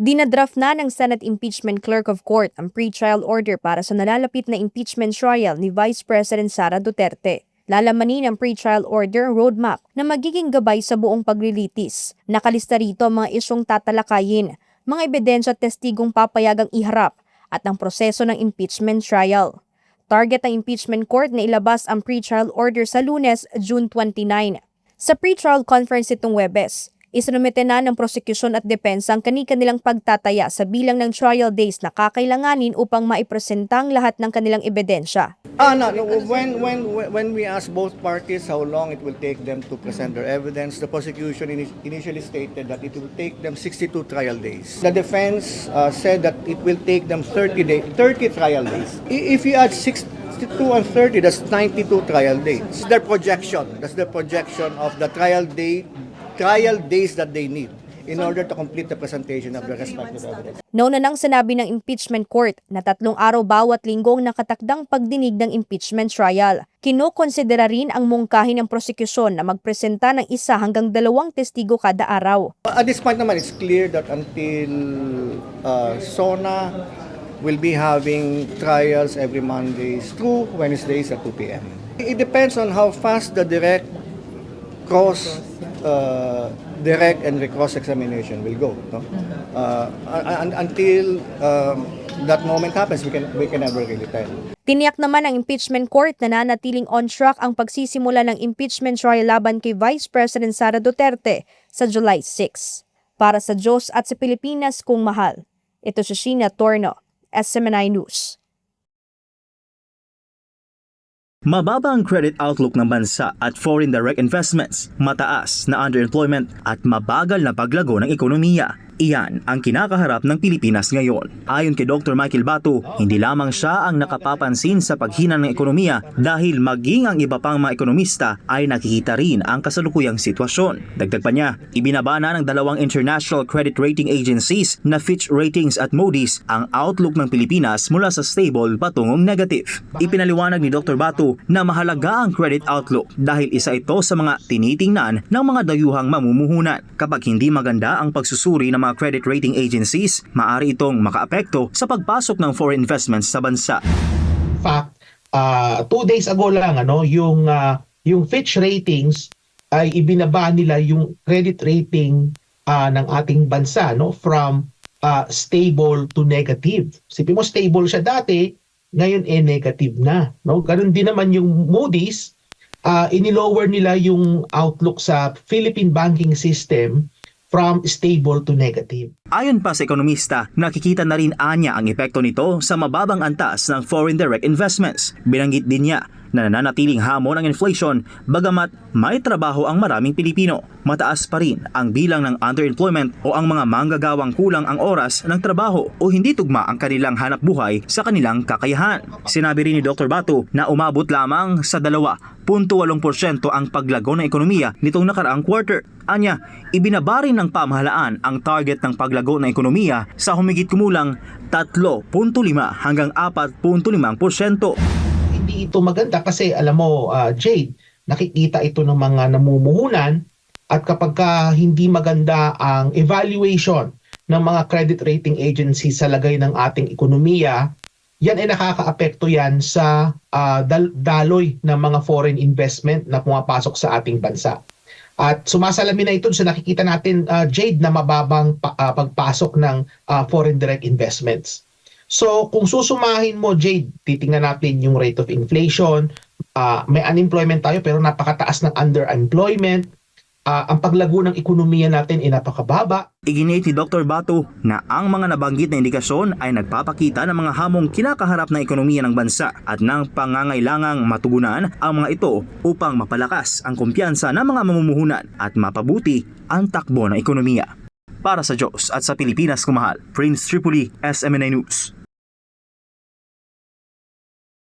Dinadraft na ng Senate Impeachment Clerk of Court ang pre-trial order para sa nalalapit na impeachment trial ni Vice President Sara Duterte. Lalamanin ng pre-trial order roadmap na magiging gabay sa buong paglilitis. Nakalista rito ang mga isyong tatalakayin, mga ebidensya at testigong papayagang iharap at ang proseso ng impeachment trial. Target ng impeachment court na ilabas ang pre-trial order sa Lunes, June 29. Sa pre-trial conference itong Huwebes, isinumite na ng prosekusyon at depensa ang kani-kanilang pagtataya sa bilang ng trial days na kakailanganin upang maipresentang lahat ng kanilang ebidensya. No. When we asked both parties how long it will take them to present their evidence, the prosecution initially stated that it will take them 62 trial days. The defense said that it will take them 30 trial days. If you add 62 and 30, that's 92 trial days. That's the projection of the trial days that they need in order to complete the presentation of the respective evidence. Nauna nang sinabi ng impeachment court na 3 araw bawat linggong nakatakdang pagdinig ng impeachment trial. Kinokonsidera rin ang mungkahi ng prosekusyon na magpresenta ng 1 hanggang 2 testigo kada araw. At this point naman, it's clear that until SONA will be having trials every Mondays through Wednesdays at 2 p.m. It depends on how fast the direct and recross examination will go. No? Until that moment happens, we can never really tell. Tiniyak naman ng impeachment court na nanatiling on track ang pagsisimula ng impeachment trial laban kay Vice President Sara Duterte sa July 6. Para sa Diyos at sa Pilipinas kung mahal, ito si Sheena Torno, SMNI News. Mababa ang credit outlook ng bansa at foreign direct investments, mataas na underemployment at mabagal na paglago ng ekonomiya. Iyan ang kinakaharap ng Pilipinas ngayon. Ayon kay Dr. Michael Batu, hindi lamang siya ang nakapapansin sa paghina ng ekonomiya dahil maging ang iba pang mga ekonomista ay nakikita rin ang kasalukuyang sitwasyon. Dagdag pa niya, ibinaba na ng 2 international credit rating agencies na Fitch Ratings at Moody's ang outlook ng Pilipinas mula sa stable patungong negative. Ipinaliwanag ni Dr. Batu na mahalaga ang credit outlook dahil isa ito sa mga tinitingnan ng mga dayuhang mamumuhunan. Kapag hindi maganda ang pagsusuri ng mga credit rating agencies, maaari itong makaapekto sa pagpasok ng foreign investments sa bansa. Fact, 2 days ago lang yung Fitch Ratings ay ibinaba nila yung credit rating ng ating bansa from stable to negative. Sipin mo, stable siya dati, ngayon negative na. Ganun din naman yung Moody's, inilower nila yung outlook sa Philippine banking system from stable to negative. Ayon pa sa ekonomista, nakikita na rin anya ang epekto nito sa mababang antas ng foreign direct investments. Binanggit din niya na nananatiling hamon ang inflation bagamat may trabaho ang maraming Pilipino. Mataas pa rin ang bilang ng underemployment o ang mga manggagawang kulang ang oras ng trabaho o hindi tugma ang kanilang hanap buhay sa kanilang kakayahan. Sinabi rin ni Dr. Batu na umabot lamang sa 2.8% ang paglago ng ekonomiya nitong nakaraang quarter. Anya, ibinaba rin ng pamahalaan ang target ng paglago ng ekonomiya sa humigit kumulang 3.5 hanggang 4.5%. Hindi ito maganda kasi alam mo, Jade, nakikita ito ng mga namumuhunan at kapag hindi maganda ang evaluation ng mga credit rating agency sa lagay ng ating ekonomiya, yan ay nakakaapekto yan sa daloy ng mga foreign investment na pumapasok sa ating bansa. At sumasalamin na ito sa nakikita natin, Jade, na mababang pagpasok ng foreign direct investments. So kung susumahin mo, Jade, titingnan natin yung rate of inflation, may unemployment tayo pero napakataas ng underemployment, ang paglago ng ekonomiya natin ay napakababa. Iginiit ni Dr. Batu na ang mga nabanggit na indikasyon ay nagpapakita ng mga hamong kinakaharap na ekonomiya ng bansa at ng pangangailangang matugunan ang mga ito upang mapalakas ang kumpiyansa ng mga mamumuhunan at mapabuti ang takbo ng ekonomiya. Para sa Diyos at sa Pilipinas kumahal, Prince Tripoli, SMNI News.